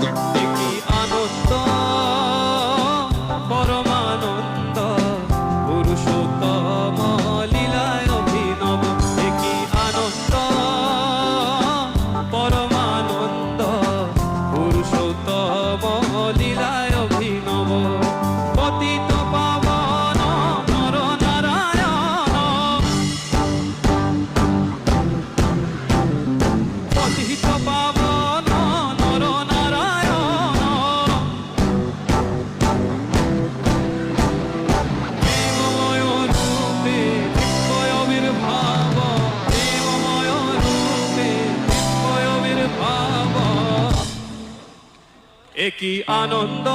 একই আনন্দ পরমানন্দ পুরুষোত্তম লীলায় অভিনব। একই আনন্দ পরমানন্দ পুরুষোত্তম লীলায় অভিনব। পতিত পাবন নর নারায়ণ, পতিত পাবন নর নারায়ণ, প্রেমময় রূপে দিব্য আবির্ভাব, প্রেমময় রূপে দিব্য আবির্ভাব। একই আনন্দ